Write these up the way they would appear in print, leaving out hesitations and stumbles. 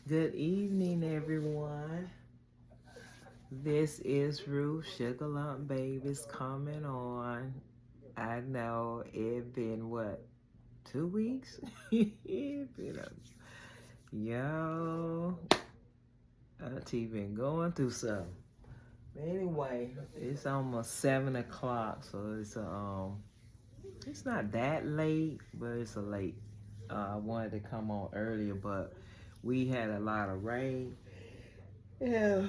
Good evening, everyone. This is Ruth Sugar Lump Babies coming on. I know it been what 2 weeks. It been yo, Auntie been going through something. Anyway, it's almost 7 o'clock, so it's not that late, but it's a late. I wanted to come on earlier, but we had a lot of rain. Yeah,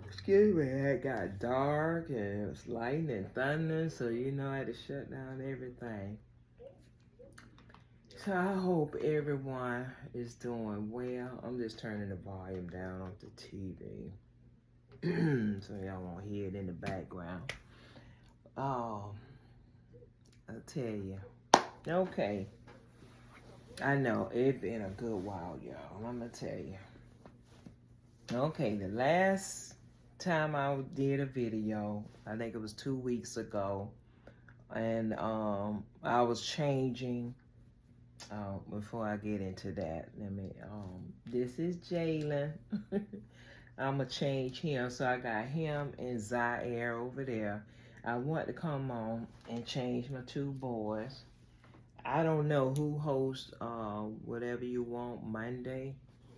excuse me, it got dark and it was lightning and thunder, so I had to shut down everything. So I hope everyone is doing well. I'm just turning the volume down off the TV so y'all won't hear it in the background. Oh, I'll tell you. Okay, I know it's been a good while, y'all. I'm gonna tell you. Okay, the last time I did a video, I think it was 2 weeks ago, and I was changing. Before I get into that, let me. This is Jalen. I'ma change him, so I got him and Zaire over there. I want to come on and change my two boys. I don't know who hosts whatever you want Monday.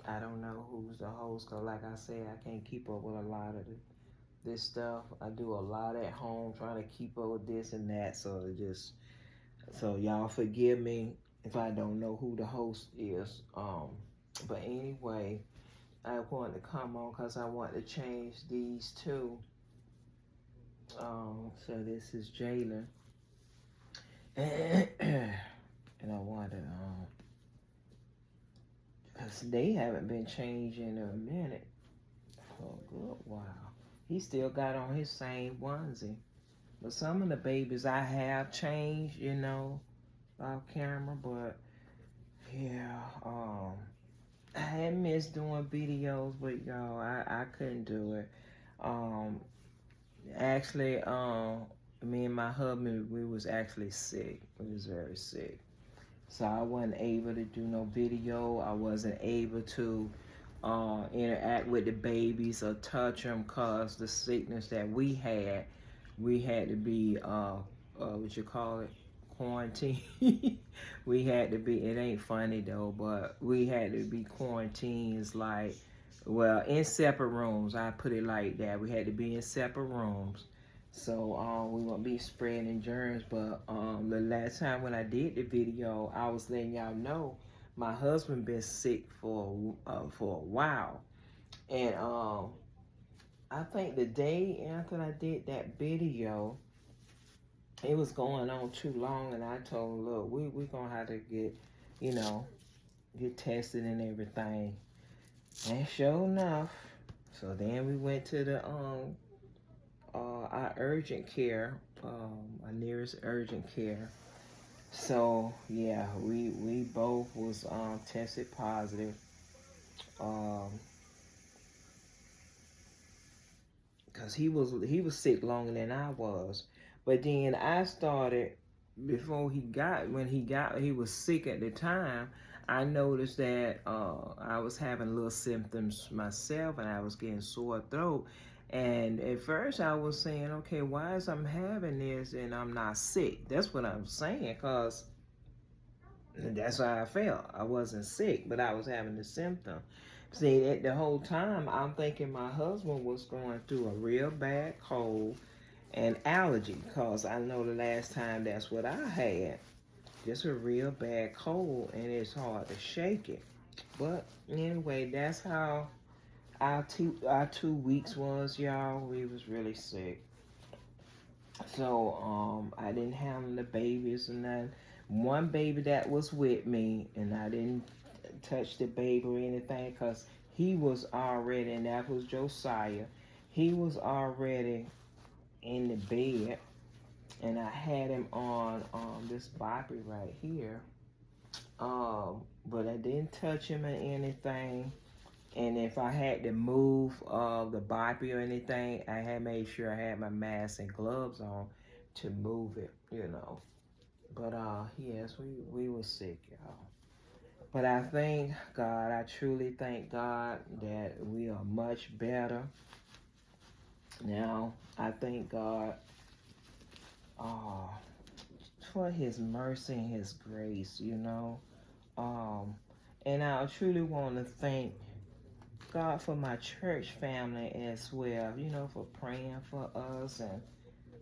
I don't know who's the host, cause like I said, I can't keep up with a lot of this stuff. I do a lot at home trying to keep up with this and that, so y'all forgive me if I don't know who the host is. But anyway, I wanted to come on because I want to change these two. So this is Jalen, and I wanted because they haven't been changed in a minute for a good while. He still got on his same onesie. But some of the babies I have changed, off camera. But yeah, I had missed doing videos with y'all. I couldn't do it. Um, actually, me and my husband, we was actually sick. We was very sick. So I wasn't able to do no video. I wasn't able to interact with the babies or touch them cause the sickness that we had to be what you call it, quarantine. We had to be. It ain't funny though, but we had to be quarantined. Like, well, in separate rooms. I put it like that. We had to be in separate rooms. So we won't be spreading germs. But the last time when I did the video, I was letting y'all know my husband been sick for a while, and I think the day after I did that video, it was going on too long, and I told him, look, we gonna have to you know, get tested and everything. And sure enough, so then we went to the our urgent care, our nearest urgent care. So yeah, we both was tested positive. Um, Cause he was sick longer than I was, but then I started before he was sick at the time. I noticed that I was having little symptoms myself, and I was getting sore throat. And at first, I was saying, okay, why is I'm having this and I'm not sick? That's what I'm saying, cause that's how I felt. I wasn't sick, but I was having the symptom. See, at the whole time, I'm thinking my husband was going through a real bad cold and allergy, because I know the last time that's what I had. Just a real bad cold, and it's hard to shake it. But anyway, that's how our 2 weeks was, y'all. We was really sick. So I didn't have the babies and then one baby that was with me, and I didn't touch the baby or anything because he was already, and that was Josiah. He was already in the bed, and I had him on this boppy right here. But I didn't touch him or anything. And if I had to move the boppy or anything, I had made sure I had my mask and gloves on to move it. But yes, we were sick, y'all. But I thank God, I truly thank God that we are much better now. I thank God uh, for his mercy and his grace, you know. Um, and I truly want to thank God for my church family as well, you know, for praying for us, and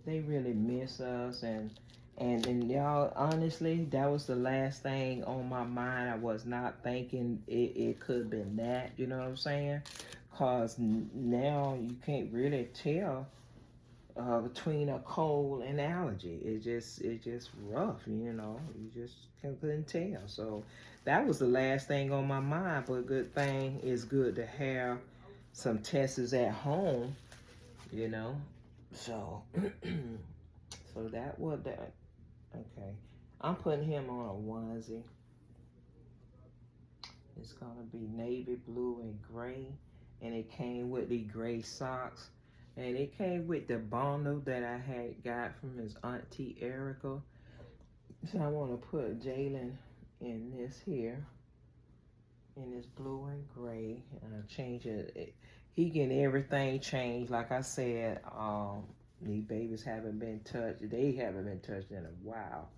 they really miss us, and y'all, honestly, that was the last thing on my mind. I was not thinking it could have been that, you know what I'm saying? Cause now you can't really tell between a cold and allergy. It's just rough, you know. You just couldn't tell. So that was the last thing on my mind. But good thing, it's good to have some tests at home, you know. So so that was that. Okay, I'm putting him on a onesie. It's gonna be navy blue and gray, and it came with the gray socks, and it came with the bundle that I had got from his auntie Erica. So I want to put Jalen in this here, in this blue and gray, and I change it. He getting everything changed. Like I said, these babies haven't been touched. They haven't been touched in a while.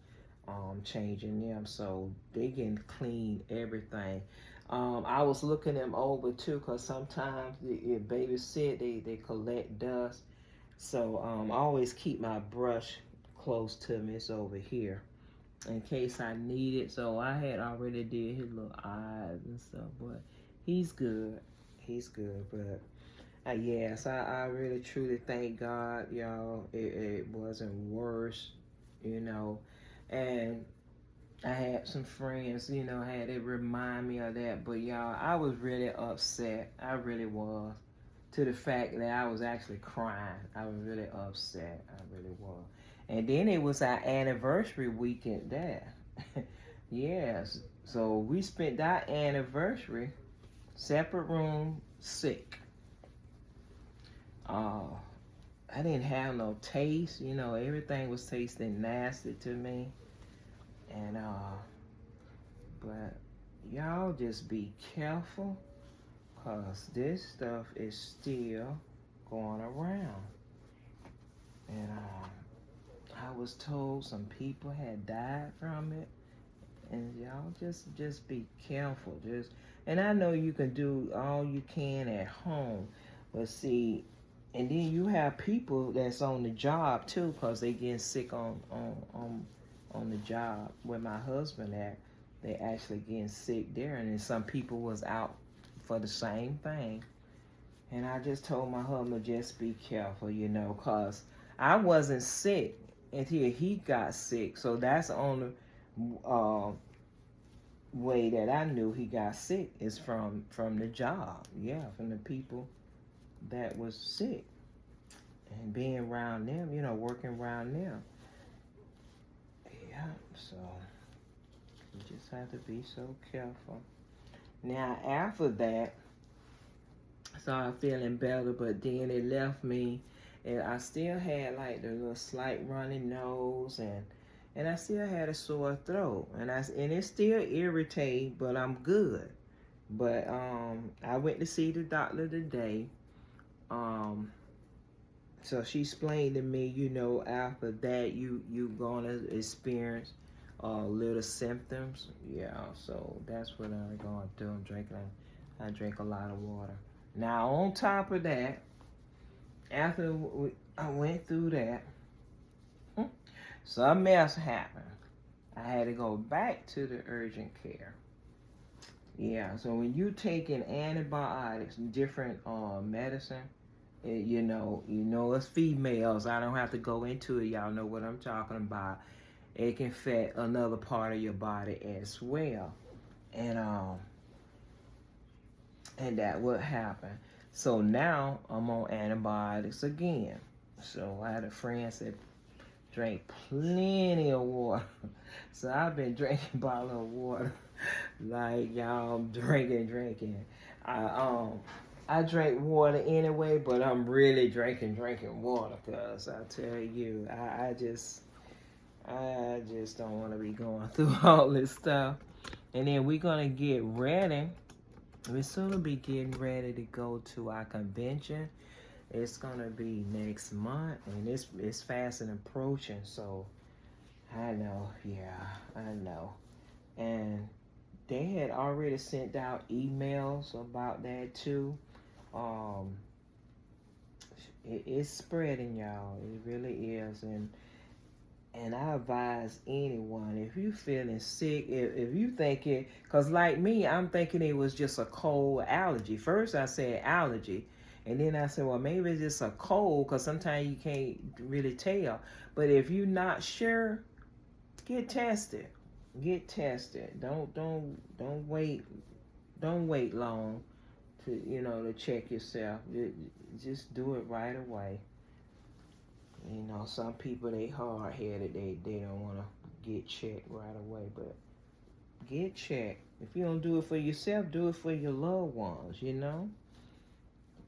Changing them, so they getting clean everything. I was looking them over too, because sometimes if babies sit, they collect dust. So I always keep my brush close to me. It's over here in case I need it. So I had already did his little eyes and stuff, but he's good. He's good, but yes, I really truly thank God, y'all. It wasn't worse, you know. And I had some friends, you know, had it remind me of that. But y'all, I was really upset. I really was. To the fact that I was actually crying. I was really upset. I really was. And then it was our anniversary weekend there. Yes. So we spent that anniversary, separate room, sick. I didn't have no taste, you know, everything was tasting nasty to me. And but y'all just be careful, cause this stuff is still going around. And I was told some people had died from it, and y'all just be careful. And I know you can do all you can at home, but see, and then you have people that's on the job too, cause they getting sick on the job where my husband at. They actually getting sick there, and then some people was out for the same thing. And I just told my husband to just be careful, you know, cause I wasn't sick until he got sick. So that's the only way that I knew he got sick is from the job. Yeah, from the people that was sick and being around them, you know, working around them. Yeah, so you just have to be so careful. Now after that, I started feeling better, but then it left me, and I still had like the little slight runny nose, and I still had a sore throat, and it still irritates, but I'm good. But I went to see the doctor today. So she explained to me, you know, after that you gonna experience little symptoms. Yeah, so that's what I'm gonna do. I drink a lot of water. Now on top of that, after I went through that, some else happened. I had to go back to the urgent care. Yeah, so when you taking antibiotics, different medicine, you know, it's females. I don't have to go into it. Y'all know what I'm talking about. It can affect another part of your body as well, and that would happen. So now I'm on antibiotics again. So I had a friend said drink plenty of water. So I've been drinking a bottle of water, like y'all, I'm drinking. I drink water anyway, but I'm really drinking water, cause I tell you, I just don't want to be going through all this stuff. And then we're gonna get ready. We're soon to be getting ready to go to our convention. It's gonna be next month, and it's fast and approaching. So I know, yeah, I know. And they had already sent out emails about that too. Um, it's spreading, y'all. It really is, and I advise anyone, if you feeling sick, if you think it, because like me, I'm thinking it was just a cold allergy. First I said allergy, and then I said, well, maybe it's just a cold, because sometimes you can't really tell. But if you're not sure, get tested. Get tested. Don't wait. Don't wait long to to check yourself. Just do it right away. Some people, they hard headed. They don't want to get checked right away, but get checked. If you don't do it for yourself, do it for your loved ones.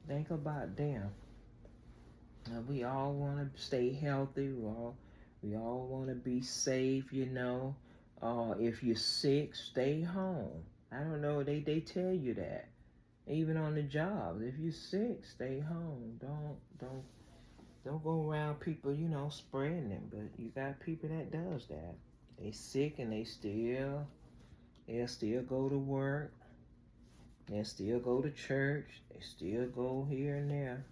Think about them. We all want to stay healthy. We all want to be safe. If you're sick, stay home. I don't know, they tell you that. Even on the job, if you're sick, stay home. Don't go around people, spreading it. But you got people that does that. They sick and they'll still go to work. They'll still go to church. They still go here and there.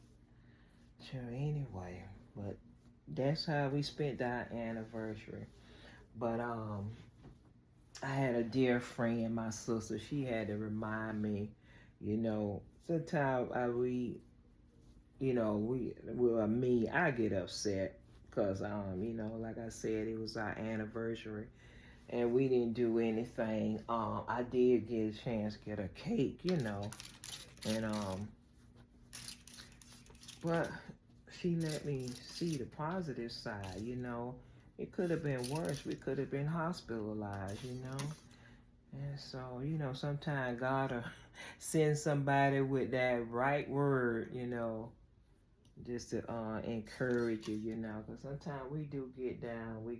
So anyway, but that's how we spent our anniversary. But I had a dear friend, my sister. She had to remind me, sometimes I get upset because, like I said, it was our anniversary and we didn't do anything. I did get a chance to get a cake. And, but she let me see the positive side. It could have been worse. We could have been hospitalized. And so, sometimes God will send somebody with that right word, just to encourage you, because sometimes we do get down, we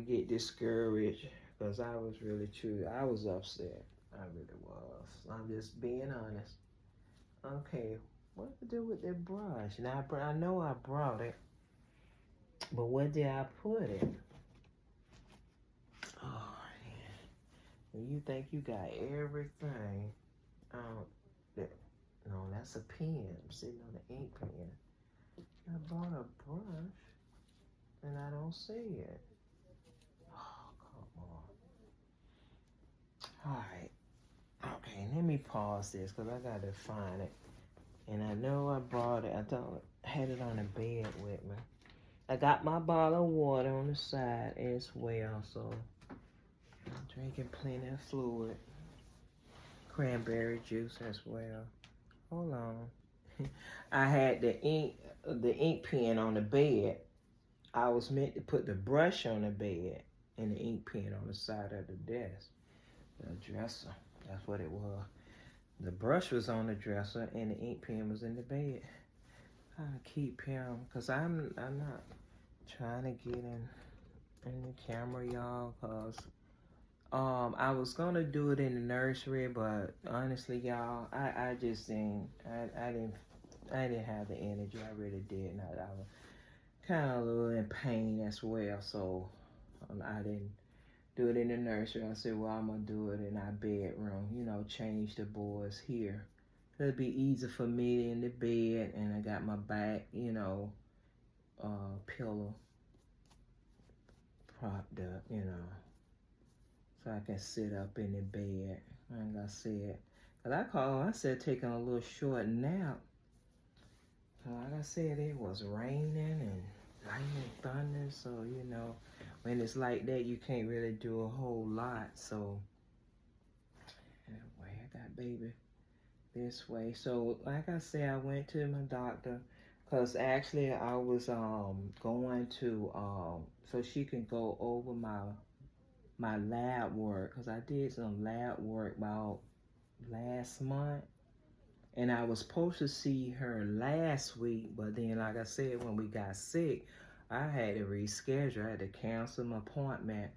get discouraged, because I was upset. I really was. I'm just being honest. Okay, what to do with that brush? Now, I know I brought it, but where did I put it? Oh, yeah. You think you got everything. Um, that, no, that's a pen. I'm sitting on the ink pen. I bought a brush, and I don't see it. Oh, come on. All right. Okay, let me pause this, because I got to find it. And I know I brought it. I had it on the bed with me. I got my bottle of water on the side as well, so I'm drinking plenty of fluid. Cranberry juice as well. Hold on. I had the ink pen on the bed. I was meant to put the brush on the bed and the ink pen on the side of the desk. The dresser. That's what it was. The brush was on the dresser and the ink pen was in the bed. I keep him, because I'm not trying to get in the camera, y'all, because I was gonna do it in the nursery, but honestly, y'all, I just didn't. I didn't have the energy. I really didn't. I was kind of a little in pain as well, so I didn't do it in the nursery. I said, well, I'm gonna do it in our bedroom. Change the boards here. It'll be easy for me in the bed, and I got my back, pillow propped up, so I can sit up in the bed. Like I said, I said taking a little short nap. So like I said, it was raining and lightning, thunder. So when it's like that, you can't really do a whole lot. So anyway, I got baby this way. So like I said, I went to my doctor, because actually I was going to so she can go over my lab work, because I did some lab work about last month, and I was supposed to see her last week, but then like I said, when we got sick, I had to reschedule. I had to cancel my appointment,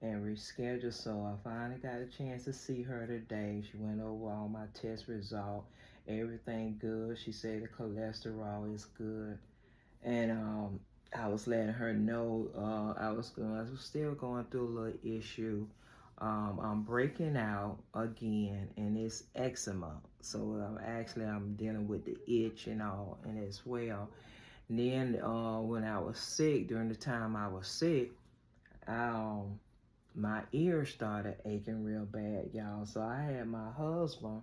and rescheduled. So I finally got a chance to see her today. She went over all my test results. Everything good. She said the cholesterol is good. And I was letting her know I was still going through a little issue. I'm breaking out again, and it's eczema. So I'm dealing with the itch and all, and as well. And then when I was sick, during the time I was sick, my ears started aching real bad, y'all. So I had my husband.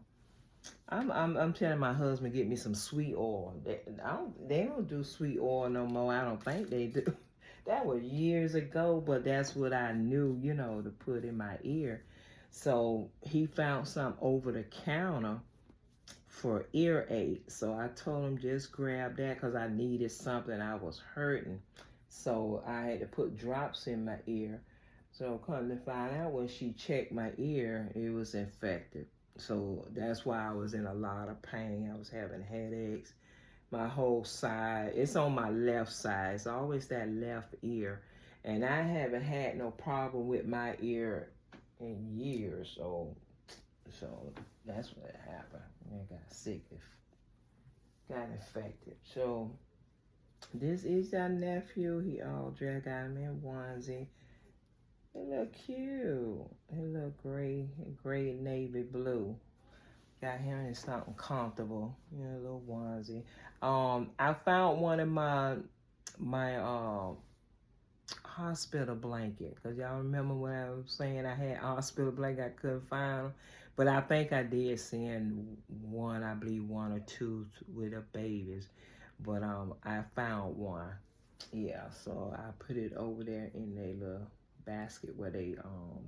I'm telling my husband get me some sweet oil. They don't do sweet oil no more. I don't think they do. That was years ago, but that's what I knew, to put in my ear. So he found some over the counter for earache. So I told him just grab that because I needed something. I was hurting. So I had to put drops in my ear. So come to find out, when she checked my ear, it was infected. So that's why I was in a lot of pain. I was having headaches. My whole side, it's on my left side. It's always that left ear. And I haven't had no problem with my ear in years. So that's what happened. I got sick, got infected. So this is our nephew. He all dragged out him in onesie. He look cute. He look gray navy blue. Got him in something comfortable, a little onesie. I found one of my hospital blanket, because y'all remember when I was saying I had hospital blanket, I couldn't find them. But I think I did send one, I believe one or two with the babies. But I found one. Yeah, so I put it over there in their little basket where they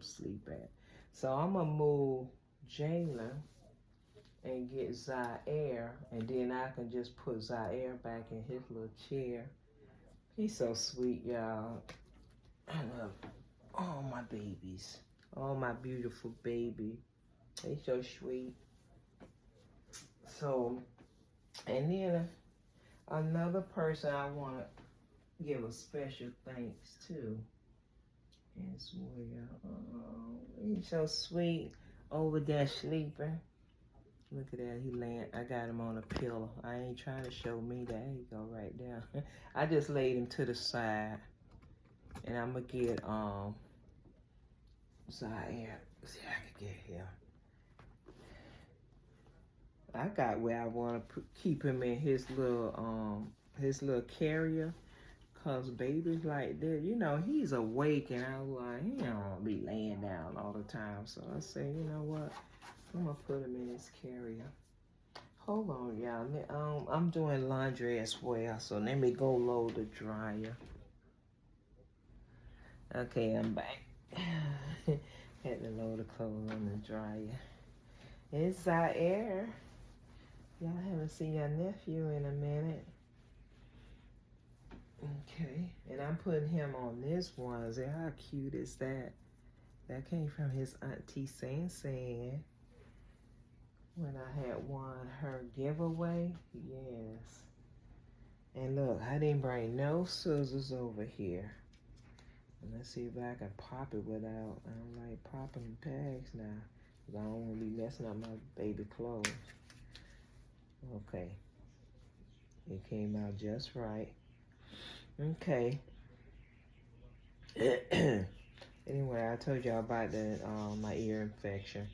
sleep at. So I'm gonna move Jalen and get Zaire, and then I can just put Zaire back in his little chair. He's so sweet, y'all. I love all my babies, all my beautiful baby. They so sweet. So, and then another person I want to give a special thanks to is Will. Oh, he's so sweet over there sleeping. Look at that, he laying. I got him on a pillow. I ain't trying to show me that. There you go, right there. I just laid him to the side, and I'm gonna get Zaire. See if I can get him. I got where I want to keep him in his little carrier, cause babies like that, he's awake, and I was like, he don't be laying down all the time. So I say, you know what? I'm gonna put him in his carrier. Hold on, y'all. I'm doing laundry as well, so let me go load the dryer. Okay, I'm back. Had to load the clothes on the dryer. It's Zaire. Y'all haven't seen your nephew in a minute. Okay, and I'm putting him on this onesie. How cute is that? That came from his auntie San. When I had won her giveaway, yes. And look, I didn't bring no scissors over here. And let's see if I can pop it without, I don't like popping tags now, because I don't want to be messing up my baby clothes. Okay. It came out just right. Okay. Anyway, I told y'all about my ear infection.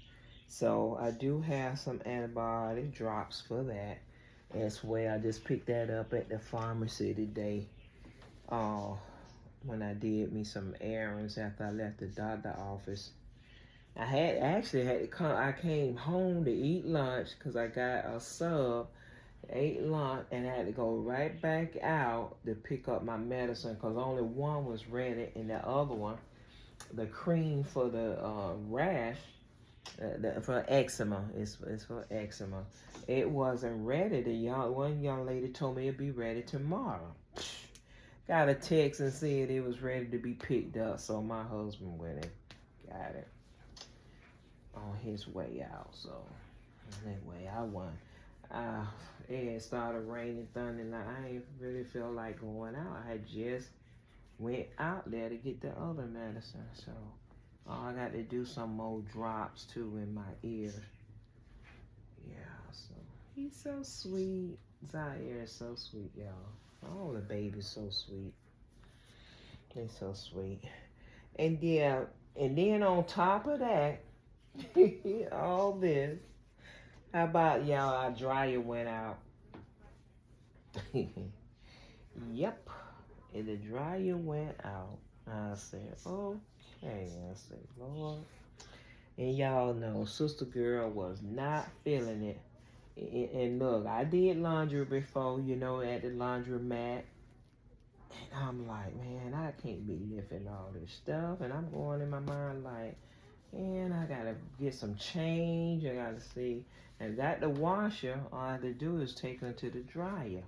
So I do have some antibiotic drops for that as well. I just picked that up at the pharmacy today. When I did me some errands after I left the doctor office. I actually had to come. I came home to eat lunch because I got a sub, ate lunch, and I had to go right back out to pick up my medicine because only one was ready, and the other one, the cream for the rash, for eczema, it's for eczema. It wasn't ready. One young lady told me it'd be ready tomorrow. Got a text and said it was ready to be picked up, so my husband went and got it on his way out. So anyway, I won. It had started raining, thunder, and I ain't really feel like going out. I had just went out there to get the other medicine, so I got to do some more drops too in my ear. Yeah, so he's so sweet. Zaire is so sweet, y'all. All the babies so sweet. They so sweet. And yeah, and then on top of that, all this. How about y'all? Our dryer went out. Yep, and the dryer went out. I said, okay. I said, Lord. And y'all know, Sister Girl was not feeling it. And look, I did laundry before, at the laundromat. And I'm like, man, I can't be lifting all this stuff. And I'm going in my mind like, man, I gotta get some change. I gotta see. And got the washer. All I had to do is take her to the dryer.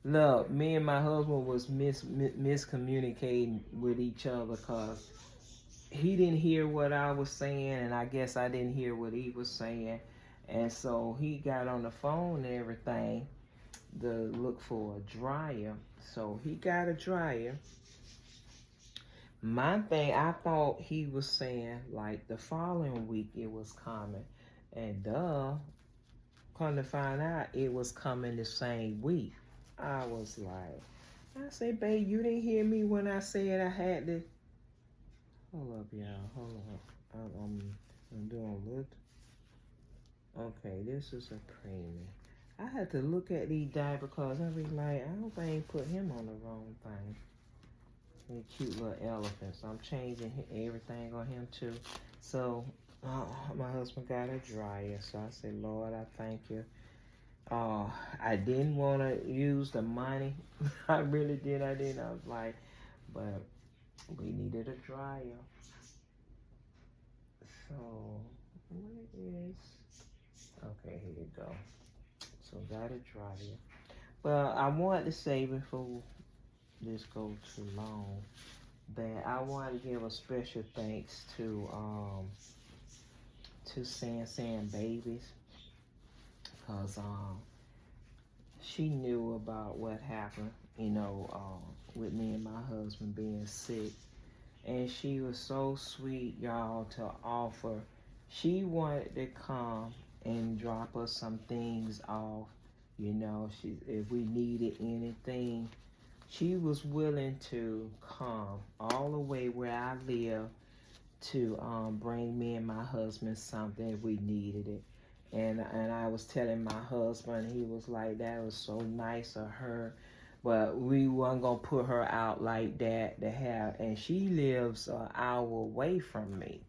Look, me and my husband was miscommunicating with each other because he didn't hear what I was saying, and I guess I didn't hear what he was saying. And so he got on the phone and everything to look for a dryer. So he got a dryer. My thing, I thought he was saying like the following week it was coming. And come to find out it was coming the same week. I was like, I said, babe, you didn't hear me when I said I had to. Hold up, y'all. Hold up. I'm doing a little. Okay, this is a premium. I had to look at these diapers because I was like, I hope I ain't put him on the wrong thing. The cute little elephants. I'm changing everything on him too. So my husband got a dryer. So I said, Lord, I thank you. I didn't want to use the money. I really did. I was like, but we needed a dryer. So where is? Okay, here you go. So got a dryer. Well, I wanted to say before this goes too long that I want to give a special thanks to San Babies, because she knew about what happened, with me and my husband being sick, and she was so sweet, y'all, to offer. She wanted to come and drop us some things off, if we needed anything. She was willing to come all the way where I live to bring me and my husband something if we needed it. And I was telling my husband, he was like, that was so nice of her. But we weren't going to put her out like that to have. And she lives an hour away from me.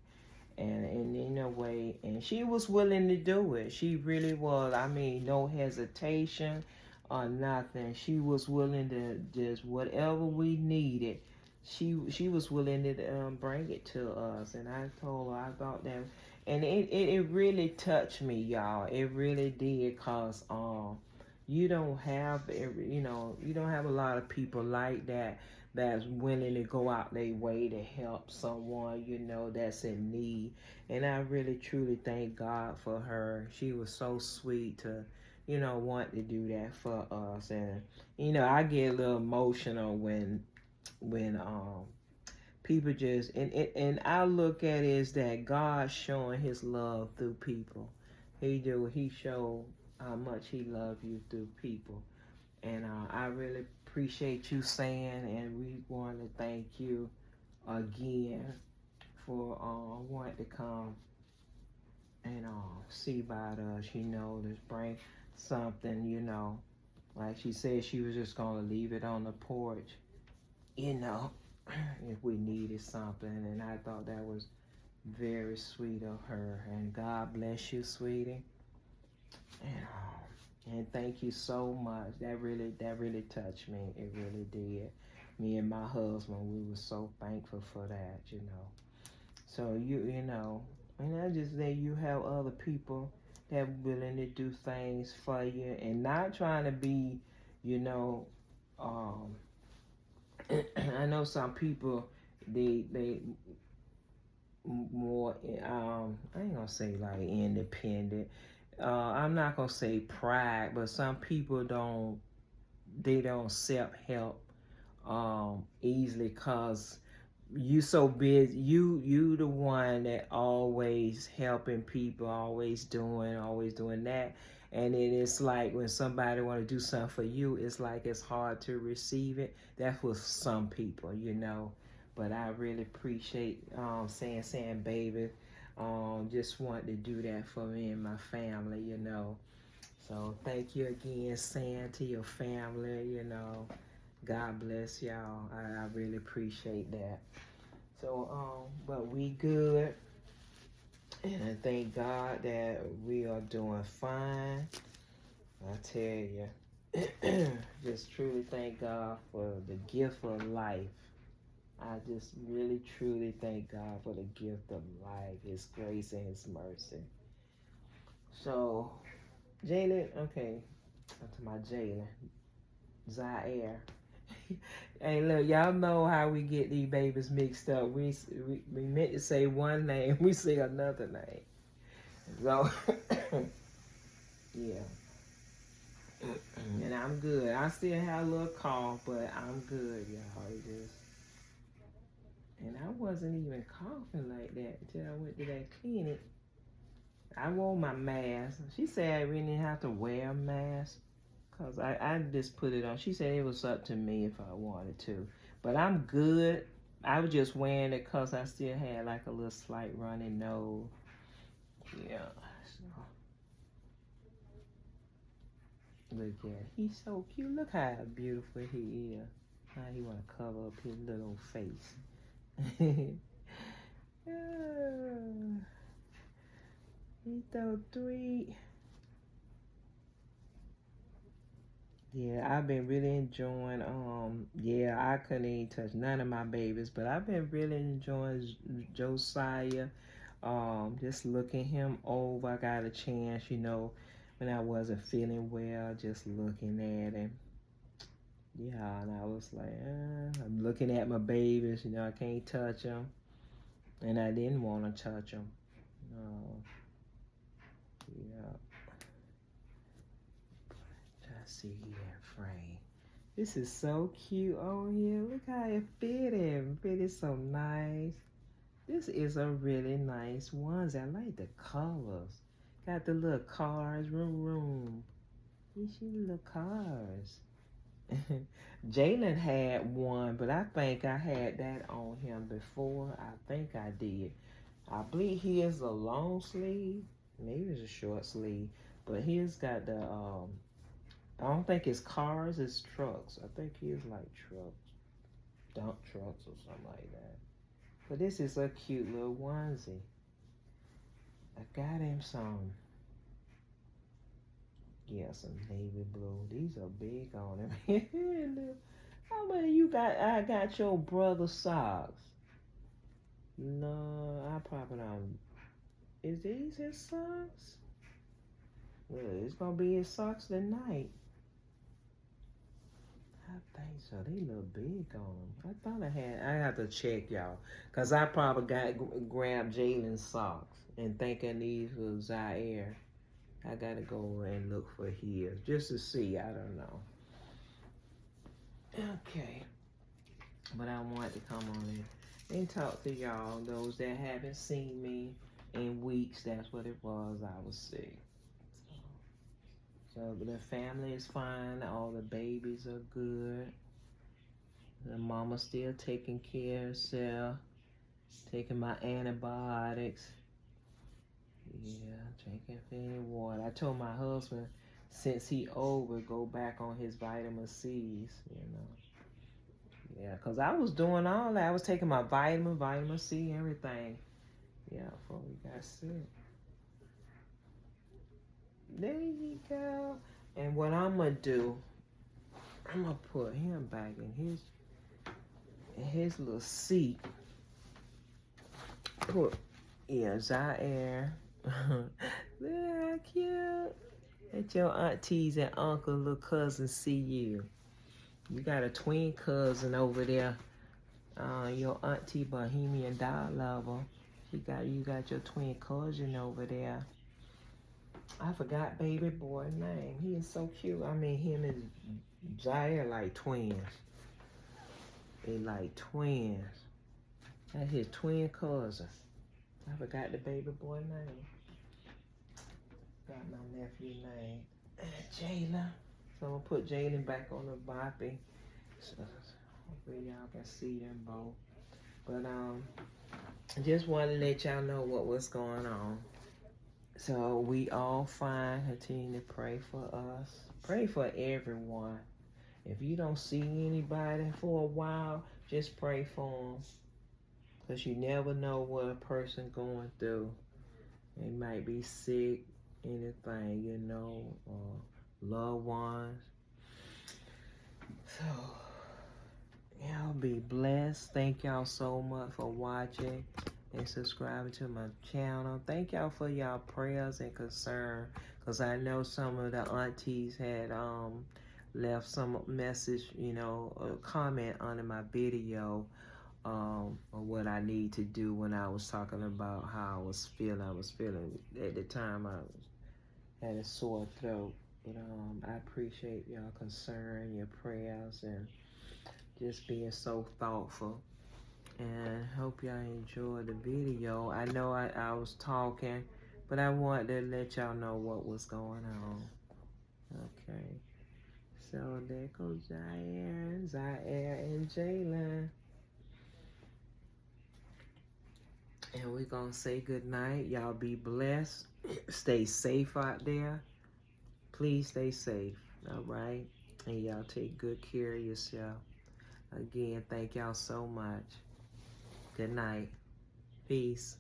And in a way, and she was willing to do it. She really was. I mean, no hesitation or nothing. She was willing to just whatever we needed. She was willing to bring it to us. And I told her I thought that, and it really touched me, y'all. It really did, cause you don't have you don't have a lot of people like that that's willing to go out their way to help someone, that's in need. And I really, truly thank God for her. She was so sweet to, want to do that for us. And, I get a little emotional when people just, and I look at it as that God showing his love through people. He showed how much he loved you through people. And I really appreciate you saying, and we want to thank you again for wanting to come and see about us, to bring something, like she said she was just going to leave it on the porch, if we needed something. And I thought that was very sweet of her. And God bless you, sweetie. And thank you so much. That really touched me. It really did. Me and my husband, we were so thankful for that, So and I just say you have other people that are willing to do things for you and not trying to be, I know some people they more I ain't gonna say like independent. I'm not gonna say pride, but some people they don't accept help easily, cause you so busy. You the one that always helping people, always doing that. And it is like when somebody want to do something for you, it's like it's hard to receive it. That's for some people, you know. But I really appreciate saying baby. Just want to do that for me and my family, you know. So thank you again, saying to your family, you know. God bless y'all. I really appreciate that. So, but we good, and I thank God that we are doing fine. I tell you, just truly thank God for the gift of life. I just really truly thank God for the gift of life, His grace and His mercy. So, Jalen, okay, to my Jalen, Zaire. Hey, look, y'all know how we get these babies mixed up. We meant to say one name, we say another name. So, yeah. And I'm good. I still have a little cough, but I'm good, y'all. And I wasn't even coughing like that until I went to that clinic. I wore my mask. She said I really didn't have to wear a mask because I just put it on. She said it was up to me if I wanted to. But I'm good. I was just wearing it because I still had like a little slight runny nose. Yeah. So, look at it. He's so cute. Look how beautiful he is. How he want to cover up his little face. He's so sweet. Yeah, I've been really enjoying, yeah, I couldn't even touch none of my babies, but I've been really enjoying Josiah, just looking him over. I got a chance, you know, when I wasn't feeling well, just looking at him. Yeah, and I was like, I'm looking at my babies, you know, I can't touch them, and I didn't want to touch them. Yeah. Let's see here, frame. This is so cute. Oh yeah, look how it fit him. Fit is so nice. This is a really nice onesie. I like the colors. Got the little cars, room. You see the little cars. Jalen had one, but I think I had that on him before. I think I did. I believe he is a long sleeve. Maybe it's a short sleeve. But he's got the I don't think it's cars, it's trucks. I think he's like trucks, dump trucks or something like that. But this is a cute little onesie. I got him some, yeah, some navy blue. These are big on him. How many you got? I got your brother's socks. No, I probably don't. Is these his socks? Well, it's gonna be his socks tonight. I think so. They look big on them. I thought I have to check, y'all. Because I probably grabbed Jalen's socks and thinking these was Zaire. I got to go and look for his just to see. I don't know. Okay. But I wanted to come on in and talk to y'all. Those that haven't seen me in weeks, that's what it was. I was sick. So the family is fine. All the babies are good. The mama's still taking care of herself. Taking my antibiotics. Yeah, drinking plenty of water. I told my husband, since he over, go back on his vitamin C's, you know. Yeah, because I was doing all that. I was taking my vitamin C, everything. Yeah, before we got sick. There you go. And what I'm going to do, I'm going to put him back in his little seat. Put, yeah, Zaire. Look how cute. Let your aunties and uncle, little cousins see you. You got a twin cousin over there. Your auntie Bohemian Doll Lover. You got your twin cousin over there. I forgot baby boy's name. He is so cute. I mean, him and Zaire like twins. They like twins. That's his twin cousin. I forgot the baby boy name. Got my nephew name. Jalen. So I'm gonna put Jalen back on the boppy. So hopefully y'all can see them both. But I just want to let y'all know what was going on. So we all fine. Continue to pray for us. Pray for everyone. If you don't see anybody for a while, just pray for them. Because you never know what a person going through. They might be sick, anything, you know, or loved ones. So, y'all be blessed. Thank y'all so much for watching and subscribing to my channel. Thank y'all for y'all prayers and concern. Because I know some of the aunties had left some message, you know, a comment under my video on what I need to do when I was talking about how I was feeling. I was feeling at the time had a sore throat. But I appreciate y'all concern, your prayers, and just being so thoughtful. And hope y'all enjoyed the video. I know I was talking, but I wanted to let y'all know what was going on. Okay. So there goes Zaire and Jalen. And we're going to say good night. Y'all be blessed. Stay safe out there. Please stay safe. All right? And y'all take good care of yourself. Again, thank y'all so much. Good night. Peace.